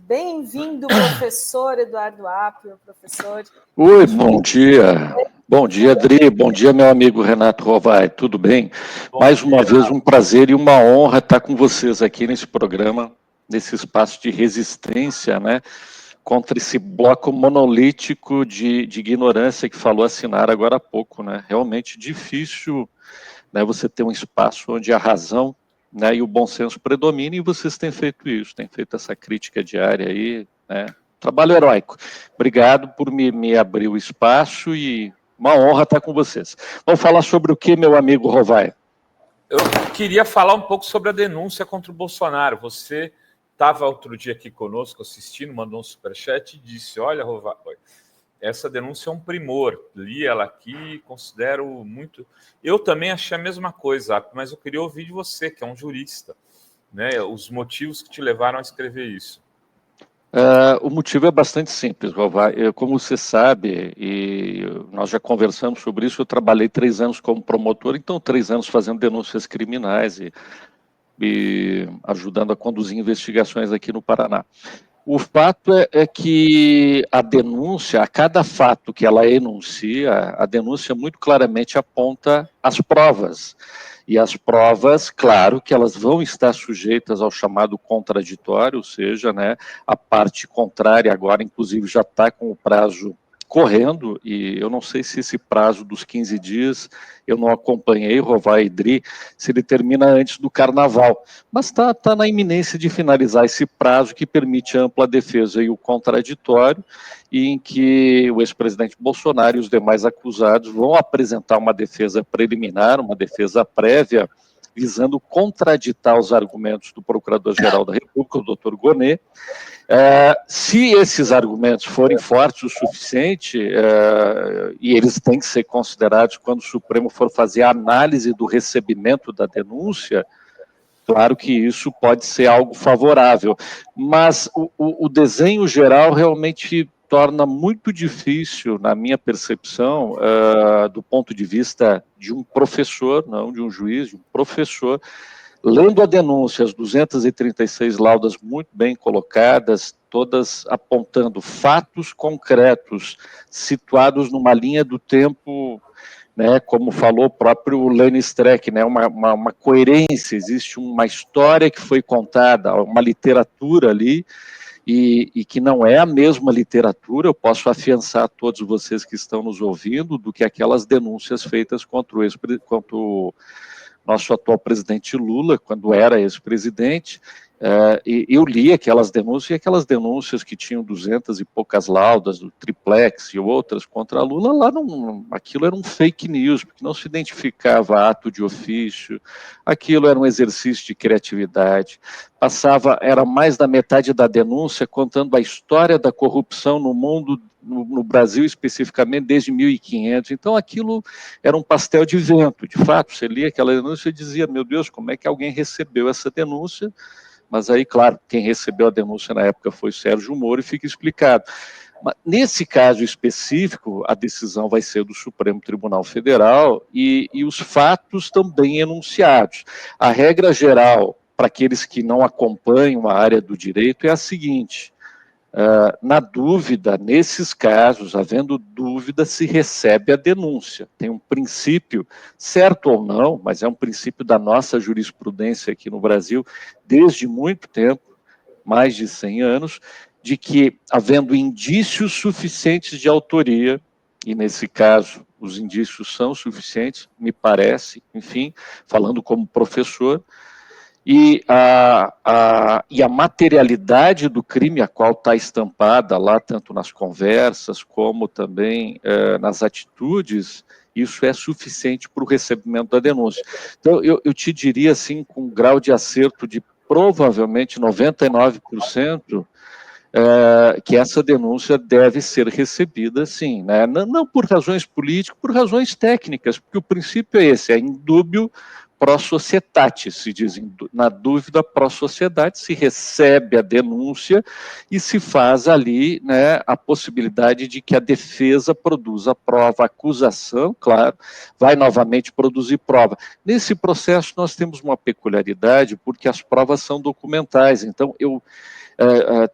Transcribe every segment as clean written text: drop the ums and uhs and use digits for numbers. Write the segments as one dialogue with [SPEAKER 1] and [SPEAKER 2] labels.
[SPEAKER 1] Bem-vindo, professor Eduardo Apio, professor.
[SPEAKER 2] Oi, bom dia. Bom dia, Adri. Bom dia, meu amigo Renato Rovai. Tudo bem? Mais uma vez, um prazer e uma honra estar com vocês aqui nesse programa, nesse espaço de resistência, né, contra esse bloco monolítico de ignorância que falou assinar agora há pouco, né? Realmente difícil, né, você ter um espaço onde a razão, né, e o bom senso predominem, e vocês têm feito isso, têm feito essa crítica diária aí, né? Trabalho heróico. Obrigado por me abrir o espaço e uma honra estar com vocês. Vamos falar sobre o que, meu amigo Rovai?
[SPEAKER 3] Eu queria falar um pouco sobre a denúncia contra o Bolsonaro. Você estava outro dia aqui conosco assistindo, mandou um superchat e disse, olha, Rovai, essa denúncia é um primor. Li ela aqui, considero muito... Eu também achei a mesma coisa, mas eu queria ouvir de você, que é um jurista, né? Os motivos que te levaram a escrever isso.
[SPEAKER 2] O motivo é bastante simples, Rovai. Como você sabe, e nós já conversamos sobre isso, eu trabalhei 3 anos como promotor, então 3 anos fazendo denúncias criminais e ajudando a conduzir investigações aqui no Paraná. O fato é que a denúncia, a cada fato que ela enuncia, a denúncia muito claramente aponta as provas. E as provas, claro, que elas vão estar sujeitas ao chamado contraditório, ou seja, né, a parte contrária agora, inclusive, já está com o prazo correndo, e eu não sei se esse prazo dos 15 dias, eu não acompanhei, Rovai e Dri, se ele termina antes do Carnaval, mas está na iminência de finalizar esse prazo que permite a ampla defesa e o contraditório, e em que o ex-presidente Bolsonaro e os demais acusados vão apresentar uma defesa preliminar, uma defesa prévia, visando contraditar os argumentos do Procurador-Geral da República, o doutor Gonê. Se esses argumentos forem fortes o suficiente, e eles têm que ser considerados quando o Supremo for fazer a análise do recebimento da denúncia, claro que isso pode ser algo favorável, mas o desenho geral realmente torna muito difícil, na minha percepção, do ponto de vista de um professor, não de um juiz, de um professor, lendo a denúncia, as 236 laudas muito bem colocadas, todas apontando fatos concretos, situados numa linha do tempo, né, como falou o próprio Lenny Streck, né, uma coerência, existe uma história que foi contada, uma literatura ali, e que não é a mesma literatura, eu posso afiançar a todos vocês que estão nos ouvindo, do que aquelas denúncias feitas contra o nosso atual presidente Lula, quando era ex-presidente, e eu li aquelas denúncias que tinham 200 e poucas laudas do triplex e outras contra Lula, lá não, aquilo era um fake news, porque não se identificava ato de ofício, aquilo era um exercício de criatividade, era mais da metade da denúncia contando a história da corrupção no mundo, no Brasil especificamente, desde 1500, então aquilo era um pastel de vento, de fato, você lia aquela denúncia e dizia, meu Deus, como é que alguém recebeu essa denúncia? Mas aí, claro, quem recebeu a denúncia na época foi Sérgio Moro e fica explicado. Mas, nesse caso específico, a decisão vai ser do Supremo Tribunal Federal e os fatos também enunciados. A regra geral, para aqueles que não acompanham a área do direito, é a seguinte: na dúvida, nesses casos, havendo dúvida, se recebe a denúncia. Tem um princípio, certo ou não, mas é um princípio da nossa jurisprudência aqui no Brasil, desde muito tempo, mais de 100 anos, de que, havendo indícios suficientes de autoria, e nesse caso os indícios são suficientes, me parece, enfim, falando como professor, e a materialidade do crime, a qual está estampada lá, tanto nas conversas, como também nas atitudes, isso é suficiente para o recebimento da denúncia. Então, eu te diria, assim, com um grau de acerto de provavelmente 99%, que essa denúncia deve ser recebida, sim, né? Não por razões políticas, por razões técnicas, porque o princípio é esse, é indúbio pro societate, se diz, na dúvida pro sociedade, se recebe a denúncia e se faz ali, né, a possibilidade de que a defesa produza prova, a acusação, claro, vai novamente produzir prova. Nesse processo nós temos uma peculiaridade, porque as provas são documentais, então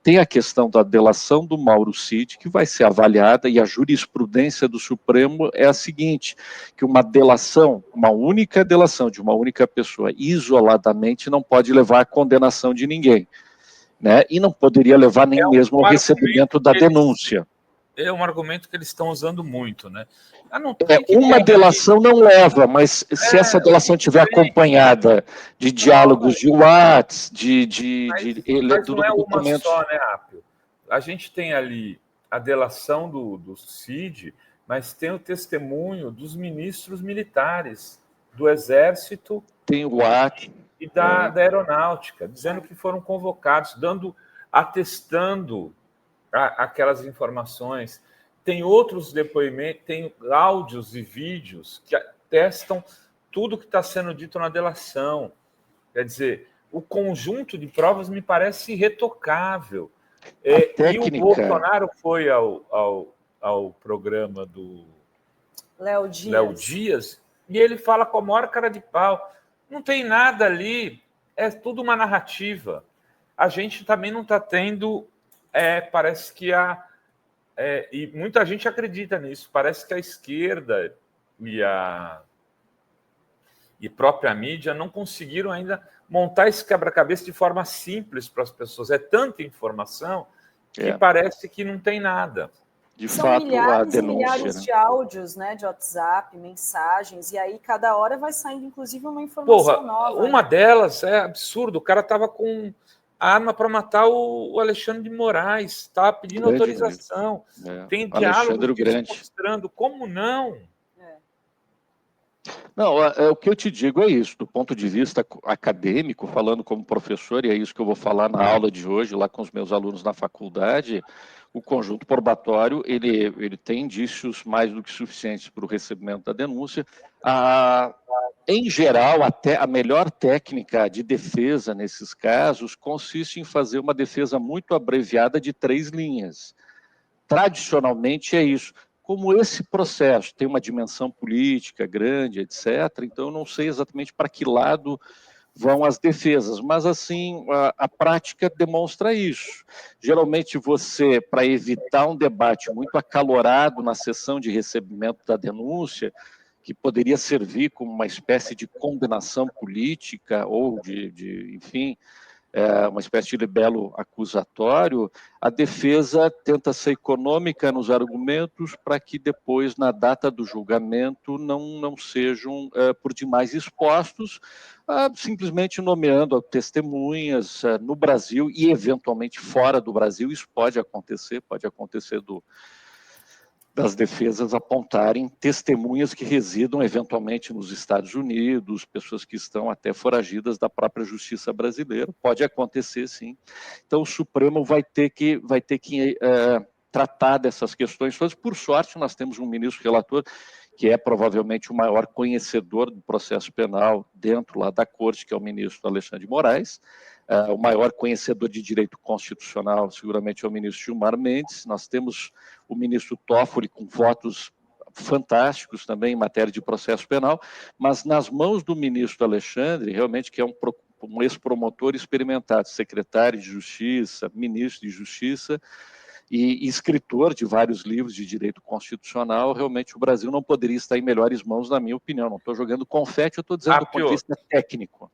[SPEAKER 2] tem a questão da delação do Mauro Cid, que vai ser avaliada, e a jurisprudência do Supremo é a seguinte, que uma delação, uma única delação de uma única pessoa, isoladamente, não pode levar à condenação de ninguém, né? E não poderia levar nem mesmo ao recebimento da denúncia.
[SPEAKER 3] É um argumento que eles estão usando muito, né?
[SPEAKER 2] Uma delação não leva, mas se essa delação estiver acompanhada de diálogos de WhatsApp,
[SPEAKER 3] mas não é uma só, né, Apio? A gente tem ali a delação do Cid, mas tem o testemunho dos ministros militares, do Exército
[SPEAKER 2] tem o WhatsApp,
[SPEAKER 3] e da Aeronáutica, dizendo que foram convocados, atestando aquelas informações. Tem outros depoimentos, tem áudios e vídeos que atestam tudo que está sendo dito na delação. Quer dizer, o conjunto de provas me parece irretocável. E o Bolsonaro foi ao programa do Léo Dias e ele fala com a maior cara de pau. Não tem nada ali, é tudo uma narrativa. A gente também não está tendo... parece que e muita gente acredita nisso. Parece que a esquerda e própria mídia não conseguiram ainda montar esse quebra-cabeça de forma simples para as pessoas. É tanta informação que parece que não tem nada.
[SPEAKER 1] São fato, milhares e milhares de áudios, né, de WhatsApp, mensagens, e aí cada hora vai saindo, inclusive, uma informação nova.
[SPEAKER 3] Uma delas é absurdo. O cara estava com a arma para matar o Alexandre de Moraes, estava pedindo autorização. Tem diálogo mostrando como não.
[SPEAKER 2] Não, o que eu te digo é isso, do ponto de vista acadêmico, falando como professor, e é isso que eu vou falar na aula de hoje, lá com os meus alunos na faculdade, o conjunto probatório, ele tem indícios mais do que suficientes para o recebimento da denúncia. Em geral, até a melhor técnica de defesa nesses casos consiste em fazer uma defesa muito abreviada de 3 linhas. Tradicionalmente é isso. Como esse processo tem uma dimensão política grande, etc., então eu não sei exatamente para que lado vão as defesas, mas assim, a prática demonstra isso. Geralmente você, para evitar um debate muito acalorado na sessão de recebimento da denúncia, que poderia servir como uma espécie de condenação política ou enfim, uma espécie de libelo acusatório, a defesa tenta ser econômica nos argumentos para que depois, na data do julgamento, não sejam por demais expostos, simplesmente nomeando testemunhas no Brasil e, eventualmente, fora do Brasil. Isso pode acontecer das defesas apontarem testemunhas que residam eventualmente nos Estados Unidos, pessoas que estão até foragidas da própria justiça brasileira. Pode acontecer, sim. Então, o Supremo vai ter que tratar dessas questões todas. Por sorte, nós temos um ministro relator que é provavelmente o maior conhecedor do processo penal dentro lá da corte, que é o ministro Alexandre de Moraes. O maior conhecedor de direito constitucional, seguramente, é o ministro Gilmar Mendes. Nós temos o ministro Toffoli com votos fantásticos também em matéria de processo penal, mas nas mãos do ministro Alexandre, realmente, que é um ex-promotor experimentado, secretário de Justiça, ministro de Justiça e escritor de vários livros de direito constitucional, realmente o Brasil não poderia estar em melhores mãos, na minha opinião. Não estou jogando confete, eu estou dizendo do ponto de vista técnico.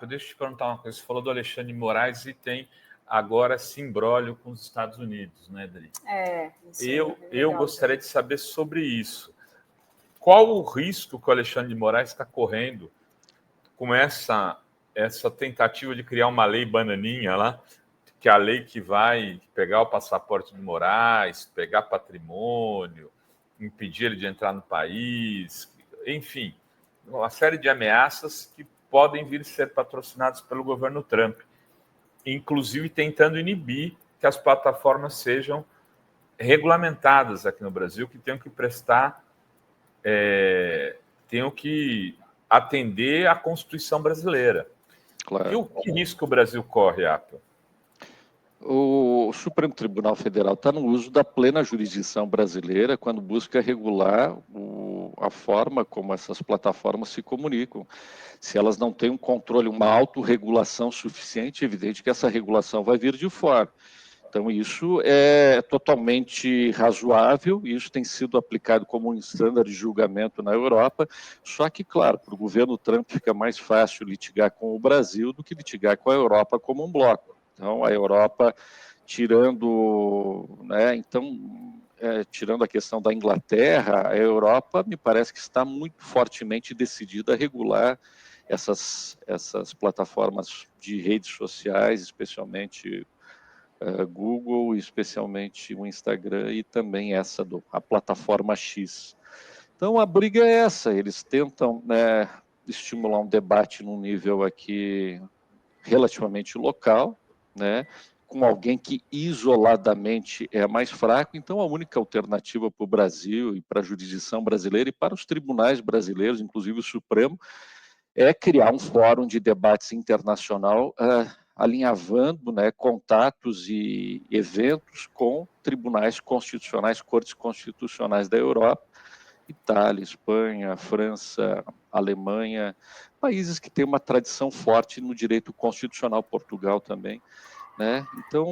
[SPEAKER 3] Deixa eu te perguntar uma coisa. Você falou do Alexandre de Moraes e tem agora esse imbróglio com os Estados Unidos, né, Adri? Eu gostaria de saber sobre isso. Qual o risco que o Alexandre de Moraes está correndo com essa tentativa de criar uma lei bananinha lá, que é a lei que vai pegar o passaporte de Moraes, pegar patrimônio, impedir ele de entrar no país, enfim, uma série de ameaças que podem vir a ser patrocinados pelo governo Trump, inclusive tentando inibir que as plataformas sejam regulamentadas aqui no Brasil, que tenham que prestar, tenham que atender à Constituição brasileira. Claro. E o que risco o Brasil corre, Apio?
[SPEAKER 2] O Supremo Tribunal Federal está no uso da plena jurisdição brasileira quando busca regular a forma como essas plataformas se comunicam. Se elas não têm um controle, uma autorregulação suficiente, é evidente que essa regulação vai vir de fora. Então, isso é totalmente razoável, e isso tem sido aplicado como um estándar de julgamento na Europa, só que, claro, para o governo Trump fica mais fácil litigar com o Brasil do que litigar com a Europa como um bloco. Então, a Europa, tirando, né, tirando a questão da Inglaterra, a Europa me parece que está muito fortemente decidida a regular essas plataformas de redes sociais, especialmente Google, especialmente o Instagram e também a plataforma X. Então, a briga é essa, eles tentam, né, estimular um debate num nível aqui relativamente local, né, com alguém que isoladamente é mais fraco. Então, a única alternativa para o Brasil e para a jurisdição brasileira e para os tribunais brasileiros, inclusive o Supremo, é criar um fórum de debates internacional, alinhavando, né, contatos e eventos com tribunais constitucionais, cortes constitucionais da Europa, Itália, Espanha, França, Alemanha, países que têm uma tradição forte no direito constitucional, Portugal também, né? Então,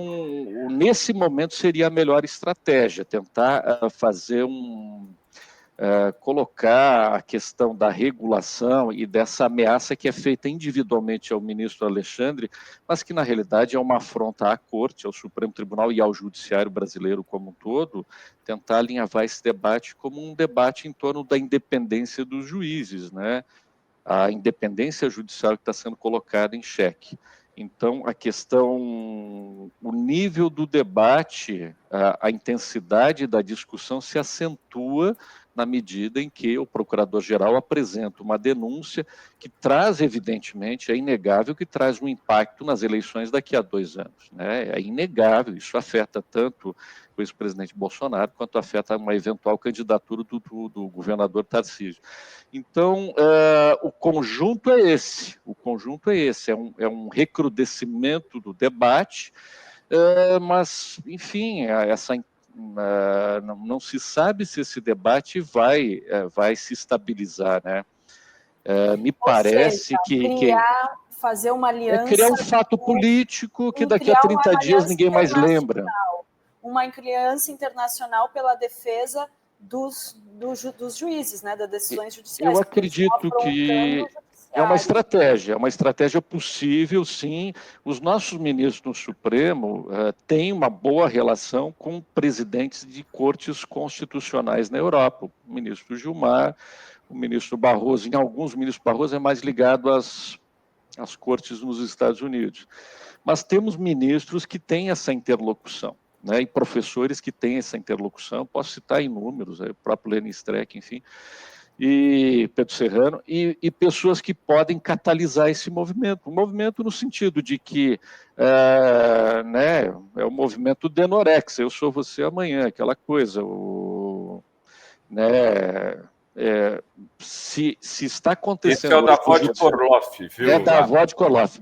[SPEAKER 2] nesse momento seria a melhor estratégia, tentar fazer colocar a questão da regulação e dessa ameaça que é feita individualmente ao ministro Alexandre, mas que na realidade é uma afronta à Corte, ao Supremo Tribunal e ao Judiciário brasileiro como um todo, tentar alinhavar esse debate como um debate em torno da independência dos juízes, né? A independência judicial que está sendo colocada em xeque. Então, a questão, o nível do debate, a intensidade da discussão se acentua na medida em que o procurador-geral apresenta uma denúncia que traz, evidentemente, é inegável que traz um impacto nas eleições daqui a 2 anos, né? É inegável, isso afeta tanto o ex-presidente Bolsonaro quanto afeta uma eventual candidatura do governador Tarcísio. Então, o conjunto é esse, é um recrudescimento do debate, mas, enfim, não se sabe se esse debate vai se estabilizar, né? Me parece
[SPEAKER 1] fazer uma aliança...
[SPEAKER 2] criar um fato político que daqui a 30 dias ninguém mais lembra.
[SPEAKER 1] Uma aliança internacional pela defesa dos juízes, né, das decisões judiciais.
[SPEAKER 2] Eu acredito que é uma estratégia possível, sim. Os nossos ministros no Supremo têm uma boa relação com presidentes de cortes constitucionais na Europa. O ministro Gilmar, o ministro Barroso, em alguns ministros Barroso é mais ligado às cortes nos Estados Unidos. Mas temos ministros que têm essa interlocução, né, e professores que têm essa interlocução, posso citar inúmeros, o próprio Lenin Streck, enfim, e Pedro Serrano, e pessoas que podem catalisar esse movimento. Um movimento no sentido de que né, é o movimento Denorex, eu sou você amanhã, aquela coisa, né, se está acontecendo...
[SPEAKER 3] Esse é o da Vodka Orloff, viu?
[SPEAKER 2] É da Vodka Orloff,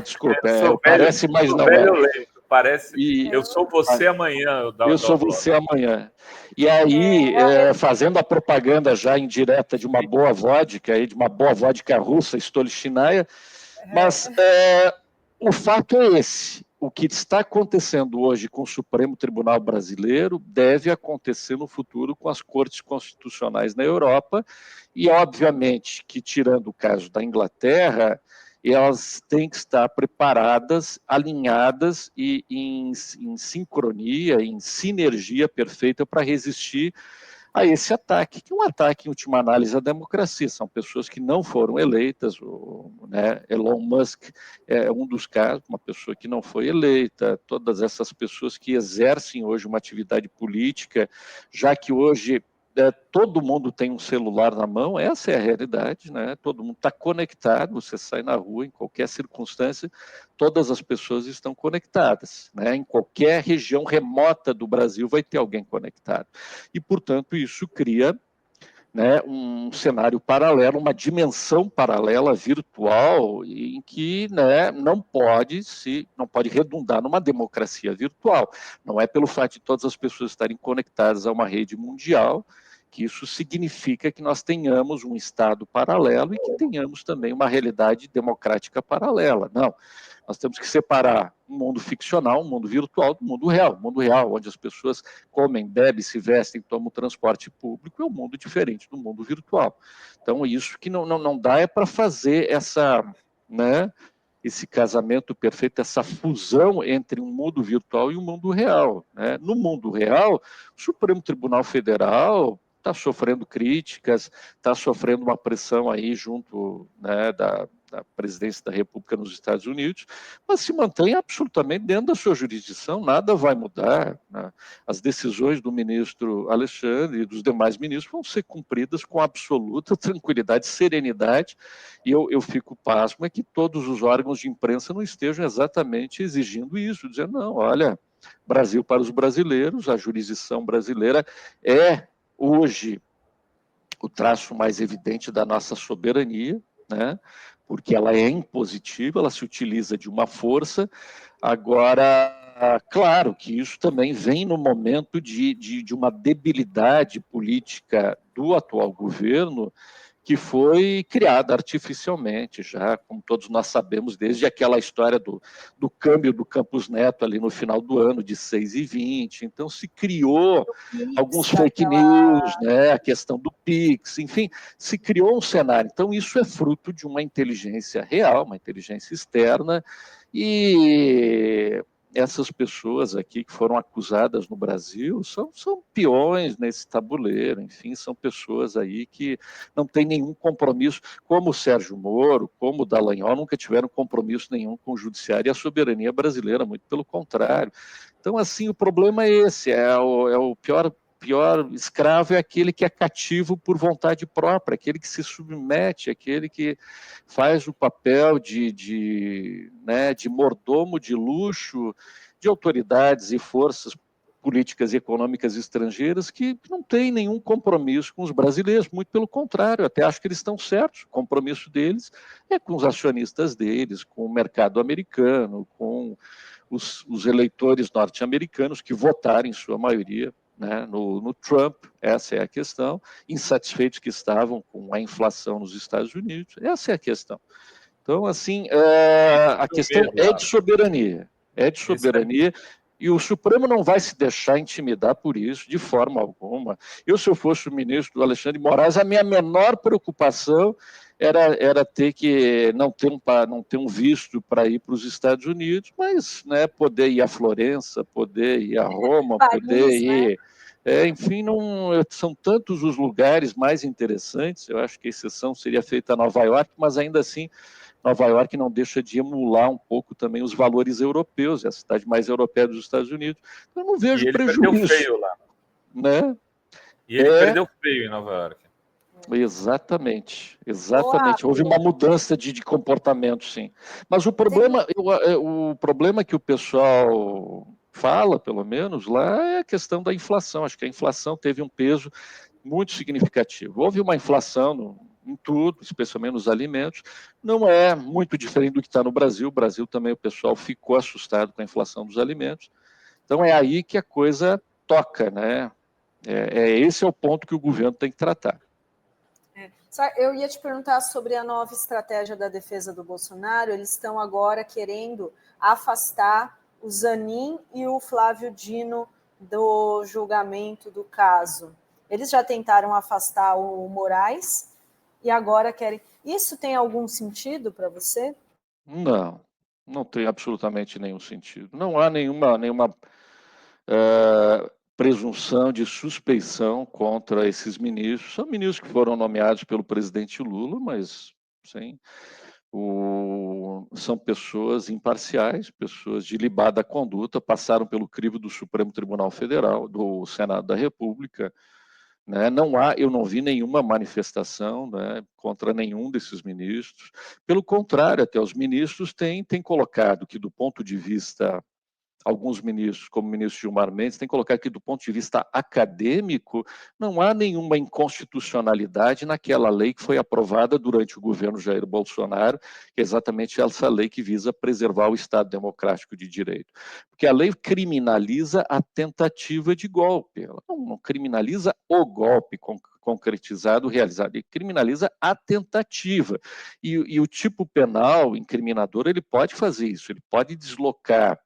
[SPEAKER 2] desculpa, parece, mas não
[SPEAKER 3] é. Parece. Eu sou você amanhã.
[SPEAKER 2] Eu sou você amanhã. E aí, fazendo a propaganda já indireta de uma boa vodka, de uma boa vodka russa, Stolichnaya, mas o fato é esse. O que está acontecendo hoje com o Supremo Tribunal Brasileiro deve acontecer no futuro com as cortes constitucionais na Europa, e obviamente que, tirando o caso da Inglaterra, elas têm que estar preparadas, alinhadas e em sincronia, em sinergia perfeita para resistir a esse ataque, que é um ataque, em última análise, à democracia. São pessoas que não foram eleitas, né? Elon Musk é um dos casos, uma pessoa que não foi eleita, todas essas pessoas que exercem hoje uma atividade política, já que hoje todo mundo tem um celular na mão, essa é a realidade, né? Todo mundo está conectado, você sai na rua, em qualquer circunstância, todas as pessoas estão conectadas, né? Em qualquer região remota do Brasil vai ter alguém conectado. E, portanto, isso cria né, um cenário paralelo, uma dimensão paralela virtual em que, né, não pode redundar numa democracia virtual. Não é pelo fato de todas as pessoas estarem conectadas a uma rede mundial que isso significa que nós tenhamos um Estado paralelo e que tenhamos também uma realidade democrática paralela. Não. Nós temos que separar um mundo ficcional, um mundo virtual, do mundo real. O mundo real, onde as pessoas comem, bebem, se vestem, tomam transporte público, é um mundo diferente do mundo virtual. Então, isso que não dá é para fazer essa, né, esse casamento perfeito, essa fusão entre um mundo virtual e um mundo real. Né? No mundo real, o Supremo Tribunal Federal está sofrendo críticas, está sofrendo uma pressão aí junto, né, da presidência da República nos Estados Unidos, mas se mantém absolutamente dentro da sua jurisdição, nada vai mudar. Né? As decisões do ministro Alexandre e dos demais ministros vão ser cumpridas com absoluta tranquilidade, serenidade, e eu fico pasmo é que todos os órgãos de imprensa não estejam exatamente exigindo isso, dizendo, não, olha, Brasil para os brasileiros, a jurisdição brasileira é hoje o traço mais evidente da nossa soberania, né? Porque ela é impositiva, ela se utiliza de uma força. Agora, claro que isso também vem no momento de uma debilidade política do atual governo, que foi criada artificialmente, já, como todos nós sabemos, desde aquela história do câmbio do Campos Neto ali no final do ano, de 6,20. Então, se criou alguns fake news, né, a questão do Pix, enfim, se criou um cenário. Então, isso é fruto de uma inteligência real, uma inteligência externa, e essas pessoas aqui que foram acusadas no Brasil são peões nesse tabuleiro, enfim, são pessoas aí que não têm nenhum compromisso, como o Sérgio Moro, como o Dallagnol, nunca tiveram compromisso nenhum com o judiciário e a soberania brasileira, muito pelo contrário. Então, assim, o problema é esse, é o pior escravo é aquele que é cativo por vontade própria, aquele que se submete, aquele que faz o papel de mordomo de luxo de autoridades e forças políticas e econômicas estrangeiras que não têm nenhum compromisso com os brasileiros, muito pelo contrário, até acho que eles estão certos, o compromisso deles é com os acionistas deles, com o mercado americano, com os eleitores norte-americanos que votaram em sua maioria, né, no Trump, essa é a questão, insatisfeitos que estavam com a inflação nos Estados Unidos, essa é a questão. Então, assim, a questão é de soberania, e o Supremo não vai se deixar intimidar por isso, de forma alguma. Eu, se eu fosse o ministro do Alexandre de Moraes, a minha menor preocupação era ter que não ter um visto para ir para os Estados Unidos, mas, né, poder ir a Florença, poder ir a Roma, Paris, poder ir... Né? Enfim, são tantos os lugares mais interessantes, eu acho que a exceção seria feita a Nova York, mas ainda assim, Nova York não deixa de emular um pouco também os valores europeus, é a cidade mais europeia dos Estados Unidos. Eu não vejo prejuízo.
[SPEAKER 3] Perdeu feio lá.
[SPEAKER 2] Né?
[SPEAKER 3] E ele perdeu feio em Nova York.
[SPEAKER 2] Exatamente. Houve uma mudança de comportamento, sim. Mas o problema que o pessoal fala, pelo menos, lá é a questão da inflação. Acho que a inflação teve um peso muito significativo. Houve uma inflação em tudo, especialmente nos alimentos. Não é muito diferente do que está no Brasil. O Brasil também, o pessoal ficou assustado com a inflação dos alimentos. Então é aí que a coisa toca, né? Esse é o ponto que o governo tem que tratar.
[SPEAKER 1] Eu ia te perguntar sobre a nova estratégia da defesa do Bolsonaro. Eles estão agora querendo afastar o Zanin e o Flávio Dino do julgamento do caso. Eles já tentaram afastar o Moraes e agora querem... Isso tem algum sentido para você?
[SPEAKER 2] Não tem absolutamente nenhum sentido. Não há nenhuma presunção de suspeição contra esses ministros. São ministros que foram nomeados pelo presidente Lula, mas sim, são pessoas imparciais, pessoas de ilibada conduta, passaram pelo crivo do Supremo Tribunal Federal, do Senado da República. Né? Eu não vi nenhuma manifestação, né, contra nenhum desses ministros. Pelo contrário, até os ministros têm colocado que, do ponto de vista alguns ministros, como o ministro Gilmar Mendes, tem que colocar que, do ponto de vista acadêmico, não há nenhuma inconstitucionalidade naquela lei que foi aprovada durante o governo Jair Bolsonaro, que é exatamente essa lei que visa preservar o Estado democrático de direito. Porque a lei criminaliza a tentativa de golpe, ela não criminaliza o golpe concretizado, realizado, ele criminaliza a tentativa. E o tipo penal incriminador, ele pode fazer isso, ele pode deslocar.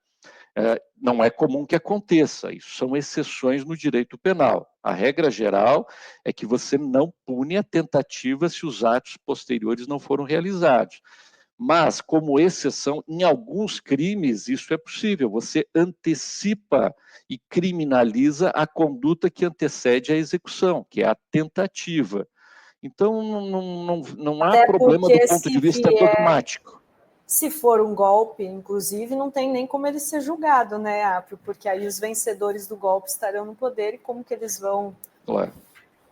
[SPEAKER 2] Não é comum que aconteça, isso são exceções no direito penal. A regra geral é que você não pune a tentativa se os atos posteriores não foram realizados. Mas, como exceção, em alguns crimes isso é possível, você antecipa e criminaliza a conduta que antecede a execução, que é a tentativa. Então, não há problema do ponto de vista dogmático.
[SPEAKER 1] Se for um golpe, inclusive, não tem nem como ele ser julgado, né, Apio? Porque aí os vencedores do golpe estarão no poder e como que eles vão...
[SPEAKER 2] Claro.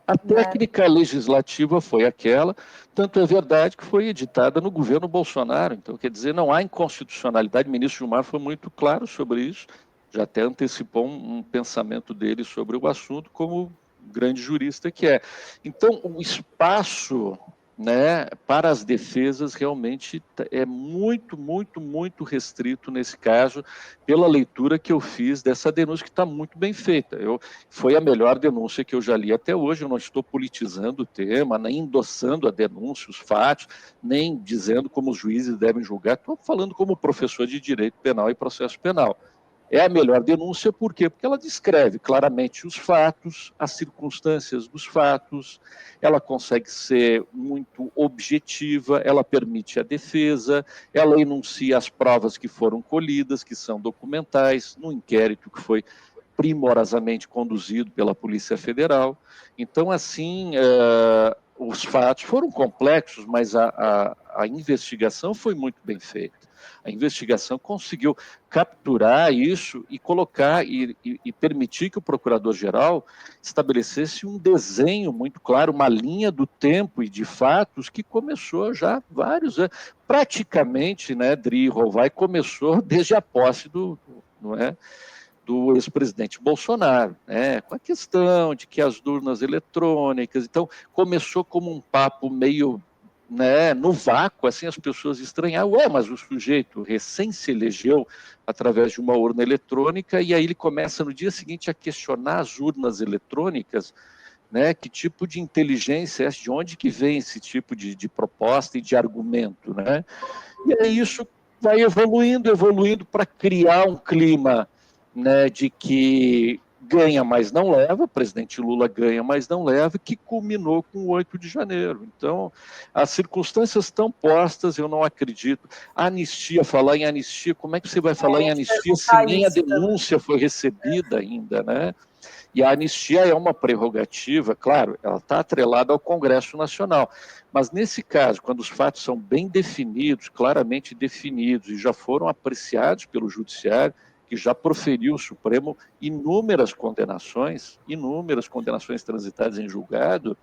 [SPEAKER 2] A técnica legislativa foi aquela, tanto é verdade que foi editada no governo Bolsonaro. Então, quer dizer, não há inconstitucionalidade. O ministro Gilmar foi muito claro sobre isso, já até antecipou um pensamento dele sobre o assunto, como grande jurista que é. Então, o espaço, né, para as defesas realmente é muito, muito, muito restrito nesse caso, pela leitura que eu fiz dessa denúncia, que está muito bem feita. Foi a melhor denúncia que eu já li até hoje. Eu não estou politizando o tema, nem endossando a denúncia, os fatos, nem dizendo como os juízes devem julgar. Estou falando como professor de direito penal e processo penal. É a melhor denúncia, por quê? Porque ela descreve claramente os fatos, as circunstâncias dos fatos, ela consegue ser muito objetiva, ela permite a defesa, ela enuncia as provas que foram colhidas, que são documentais, no inquérito que foi primorosamente conduzido pela Polícia Federal. Então, assim, os fatos foram complexos, mas a investigação foi muito bem feita. A investigação conseguiu capturar isso e colocar e permitir que o procurador-geral estabelecesse um desenho muito claro, uma linha do tempo e de fatos que começou já vários anos. Praticamente, né, Dri Rovai começou desde a posse do ex-presidente Bolsonaro, né, com a questão de que as urnas eletrônicas, então começou como um papo meio, né, no vácuo, assim, as pessoas estranharam, mas o sujeito recém se elegeu através de uma urna eletrônica, e aí ele começa no dia seguinte a questionar as urnas eletrônicas, né, que tipo de inteligência é essa, de onde que vem esse tipo de proposta e de argumento, né? E aí isso vai evoluindo para criar um clima, né, de que ganha, mas não leva, o presidente Lula ganha, mas não leva, que culminou com o 8 de janeiro. Então, as circunstâncias estão postas, eu não acredito. Falar em anistia, como é que você vai falar em anistia se nem a denúncia foi recebida ainda, né? E a anistia é uma prerrogativa, claro, ela está atrelada ao Congresso Nacional. Mas nesse caso, quando os fatos são bem definidos, claramente definidos, e já foram apreciados pelo Judiciário, que já proferiu o Supremo inúmeras condenações transitadas em julgado,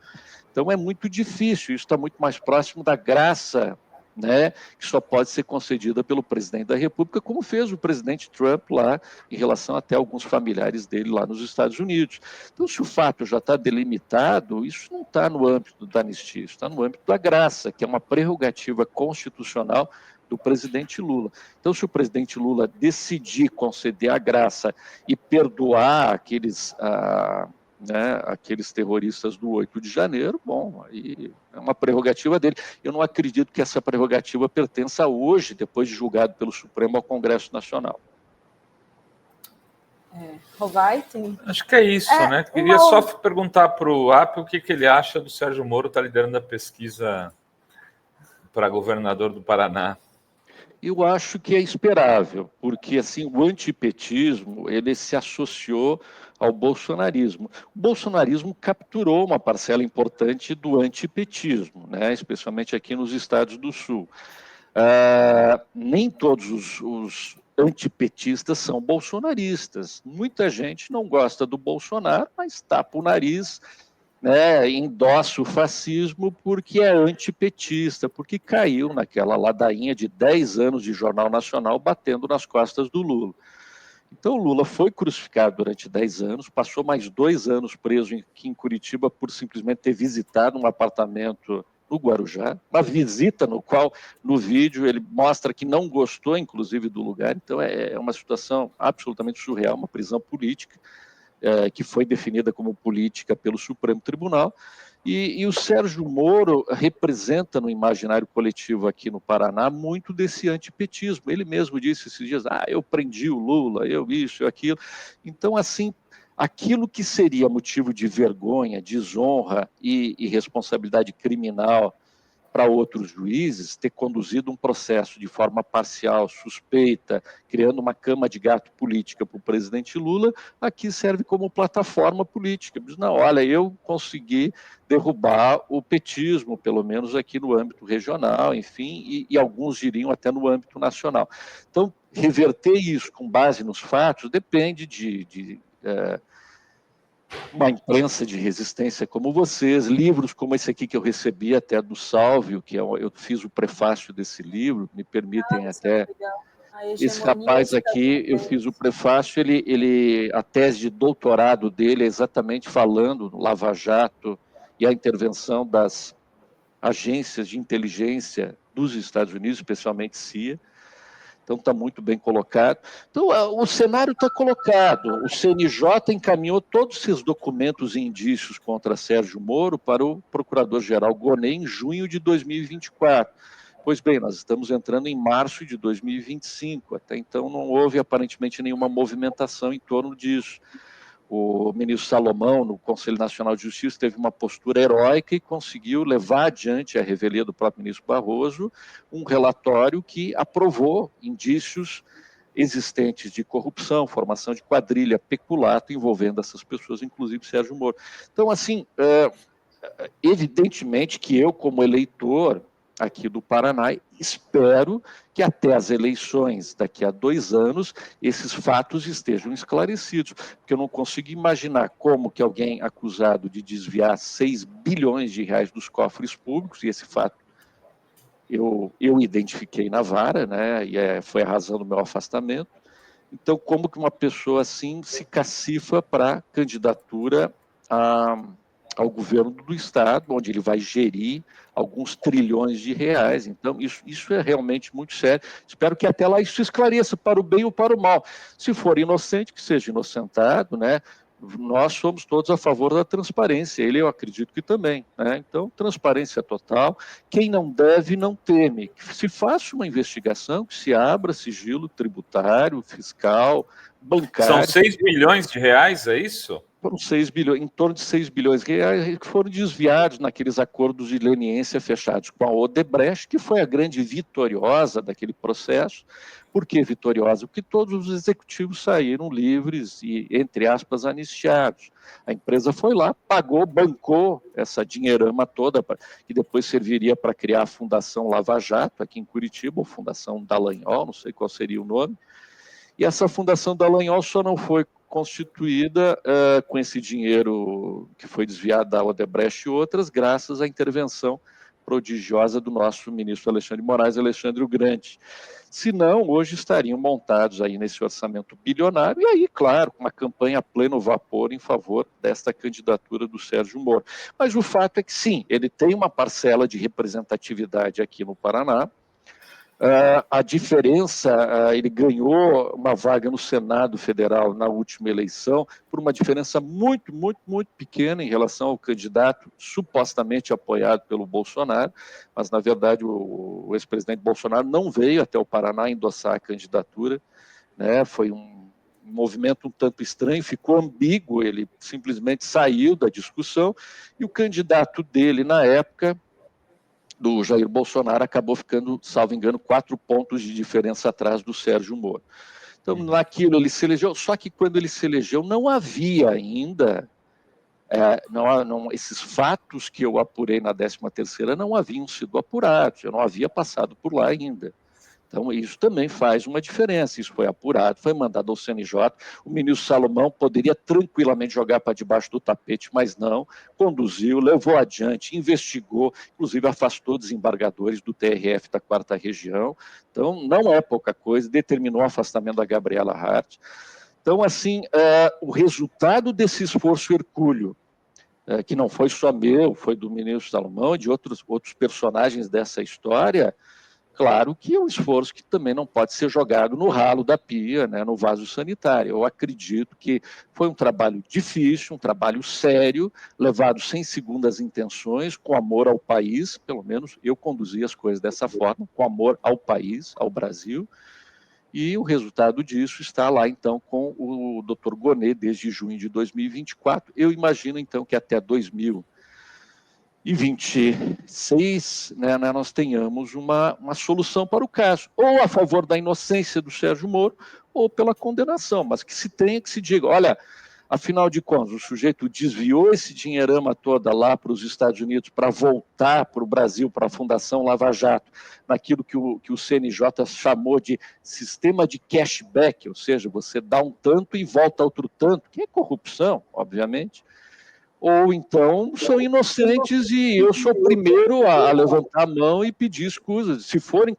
[SPEAKER 2] então é muito difícil, isso está muito mais próximo da graça, né, que só pode ser concedida pelo presidente da República, como fez o presidente Trump lá, em relação até a alguns familiares dele lá nos Estados Unidos. Então, se o fato já está delimitado, isso não está no âmbito da anistia, isso está no âmbito da graça, que é uma prerrogativa constitucional do presidente Lula. Então, se o presidente Lula decidir conceder a graça e perdoar aqueles terroristas do 8 de janeiro, bom, aí é uma prerrogativa dele. Eu não acredito que essa prerrogativa pertença hoje, depois de julgado pelo Supremo, ao Congresso Nacional.
[SPEAKER 1] Rovai,
[SPEAKER 3] acho que é isso, né? Queria só perguntar para o Apio o que ele acha do Sérgio Moro estar liderando a pesquisa para governador do Paraná.
[SPEAKER 2] Eu acho que é esperável, porque assim, o antipetismo ele se associou ao bolsonarismo. O bolsonarismo capturou uma parcela importante do antipetismo, né, especialmente aqui nos estados do Sul. Nem todos os antipetistas são bolsonaristas. Muita gente não gosta do Bolsonaro, mas tapa o nariz, né, endossa o fascismo porque é antipetista, porque caiu naquela ladainha de 10 anos de Jornal Nacional batendo nas costas do Lula. Então, o Lula foi crucificado durante 10 anos, passou mais 2 anos preso aqui em Curitiba por simplesmente ter visitado um apartamento no Guarujá, uma visita no qual, no vídeo, ele mostra que não gostou, inclusive, do lugar. Então, é uma situação absolutamente surreal, uma prisão política, que foi definida como política pelo Supremo Tribunal. E o Sérgio Moro representa no imaginário coletivo aqui no Paraná muito desse antipetismo. Ele mesmo disse esses dias, eu prendi o Lula, eu isso, eu aquilo. Então, assim, aquilo que seria motivo de vergonha, desonra e responsabilidade criminal para outros juízes, ter conduzido um processo de forma parcial, suspeita, criando uma cama de gato política para o presidente Lula, aqui serve como plataforma política. Diz, não, olha, eu consegui derrubar o petismo, pelo menos aqui no âmbito regional, enfim, e alguns diriam até no âmbito nacional. Então, reverter isso com base nos fatos depende de uma imprensa de resistência como vocês, livros como esse aqui que eu recebi até do Sálvio, que eu fiz o prefácio desse livro, me permitem até... Esse rapaz aqui, eu fiz o prefácio, a tese de doutorado dele é exatamente falando no Lava Jato e a intervenção das agências de inteligência dos Estados Unidos, especialmente CIA. Então está muito bem colocado. Então o cenário está colocado. O CNJ encaminhou todos esses documentos e indícios contra Sérgio Moro para o Procurador-Geral Gonet em junho de 2024. Pois bem, nós estamos entrando em março de 2025. Até então não houve aparentemente nenhuma movimentação em torno disso. O ministro Salomão, no Conselho Nacional de Justiça, teve uma postura heróica e conseguiu levar adiante a revelia do próprio ministro Barroso um relatório que aprovou indícios existentes de corrupção, formação de quadrilha, peculato envolvendo essas pessoas, inclusive Sérgio Moro. Então, assim, evidentemente que eu, como eleitor aqui do Paraná, espero que até as eleições daqui a 2 anos esses fatos estejam esclarecidos, porque eu não consigo imaginar como que alguém acusado de desviar 6 bilhões de reais dos cofres públicos, e esse fato eu identifiquei na vara, né, e foi a razão do meu afastamento. Então, como que uma pessoa assim se cacifa para candidatura ao governo do Estado, onde ele vai gerir alguns trilhões de reais. Então, isso é realmente muito sério. Espero que até lá isso esclareça para o bem ou para o mal. Se for inocente, que seja inocentado, né? Nós somos todos a favor da transparência, ele eu acredito que também, né? Então, transparência total, quem não deve não teme, que se faça uma investigação, que se abra sigilo tributário, fiscal, bancário.
[SPEAKER 3] São 6 bilhões de reais, é isso?
[SPEAKER 2] Foram 6 bilhões, em torno de 6 bilhões de reais que foram desviados naqueles acordos de leniência fechados com a Odebrecht, que foi a grande vitoriosa daquele processo. Por que vitoriosa? Porque todos os executivos saíram livres e, entre aspas, anistiados. A empresa foi lá, pagou, bancou essa dinheirama toda, que depois serviria para criar a Fundação Lava Jato, aqui em Curitiba, ou Fundação Dallagnol, não sei qual seria o nome. E essa Fundação Dallagnol só não foi constituída com esse dinheiro que foi desviado da Odebrecht e outras, graças à intervenção prodigiosa do nosso ministro Alexandre de Moraes, Alexandre o Grande. Se não, hoje estariam montados aí nesse orçamento bilionário, e aí, claro, com uma campanha a pleno vapor em favor desta candidatura do Sérgio Moro. Mas o fato é que, sim, ele tem uma parcela de representatividade aqui no Paraná. A diferença, ele ganhou uma vaga no Senado Federal na última eleição por uma diferença muito, muito, muito pequena em relação ao candidato supostamente apoiado pelo Bolsonaro, mas na verdade o ex-presidente Bolsonaro não veio até o Paraná endossar a candidatura, né? Foi um movimento um tanto estranho, ficou ambíguo, ele simplesmente saiu da discussão e o candidato dele na época, do Jair Bolsonaro, acabou ficando, salvo engano, 4 pontos de diferença atrás do Sérgio Moro. Então, naquilo ele se elegeu, só que quando ele se elegeu não havia ainda, esses fatos que eu apurei na 13ª não haviam sido apurados, eu não havia passado por lá ainda. Então, isso também faz uma diferença. Isso foi apurado, foi mandado ao CNJ. O ministro Salomão poderia tranquilamente jogar para debaixo do tapete, mas não. Conduziu, levou adiante, investigou, inclusive afastou desembargadores do TRF da 4ª Região. Então, não é pouca coisa. Determinou o afastamento da Gabriela Hart. Então, assim, o resultado desse esforço hercúleo, que não foi só meu, foi do ministro Salomão e de outros personagens dessa história, claro que é um esforço que também não pode ser jogado no ralo da pia, né, no vaso sanitário. Eu acredito que foi um trabalho difícil, um trabalho sério, levado sem segundas intenções, com amor ao país, pelo menos eu conduzi as coisas dessa forma, com amor ao país, ao Brasil, e o resultado disso está lá, então, com o Dr. Gonê, desde junho de 2024. Eu imagino, então, que até 2026, né, nós tenhamos uma solução para o caso, ou a favor da inocência do Sérgio Moro, ou pela condenação, mas que se tenha, que se diga, olha, afinal de contas, o sujeito desviou esse dinheirama toda lá para os Estados Unidos para voltar para o Brasil, para a Fundação Lava Jato, naquilo que o CNJ chamou de sistema de cashback, ou seja, você dá um tanto e volta outro tanto, que é corrupção, obviamente. Ou então são inocentes e eu sou o primeiro a levantar a mão e pedir escusas. Se forem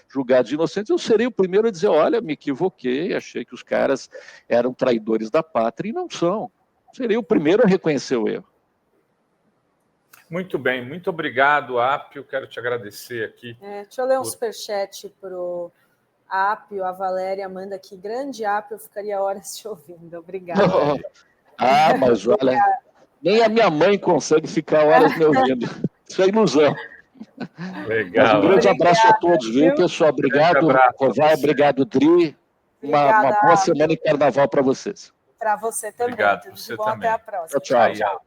[SPEAKER 2] julgados inocentes, eu serei o primeiro a dizer, olha, me equivoquei, achei que os caras eram traidores da pátria e não são. Serei o primeiro a reconhecer o erro.
[SPEAKER 3] Muito bem, muito obrigado, Apio. Quero te agradecer aqui.
[SPEAKER 1] Deixa eu ler um superchat para o Apio. A Valéria manda aqui, grande Apio, eu ficaria horas te ouvindo. Obrigada.
[SPEAKER 2] Mas olha... Nem a minha mãe consegue ficar horas me ouvindo. Isso é ilusão.
[SPEAKER 3] Legal.
[SPEAKER 2] Mas um grande abraço a todos, viu, pessoal? Obrigado, Rovai, obrigado, Dri. Uma boa semana e carnaval para vocês.
[SPEAKER 1] Para você também.
[SPEAKER 3] Obrigado,
[SPEAKER 1] Tudo
[SPEAKER 3] você
[SPEAKER 1] de bom,
[SPEAKER 3] também.
[SPEAKER 1] até a próxima.
[SPEAKER 2] Tchau.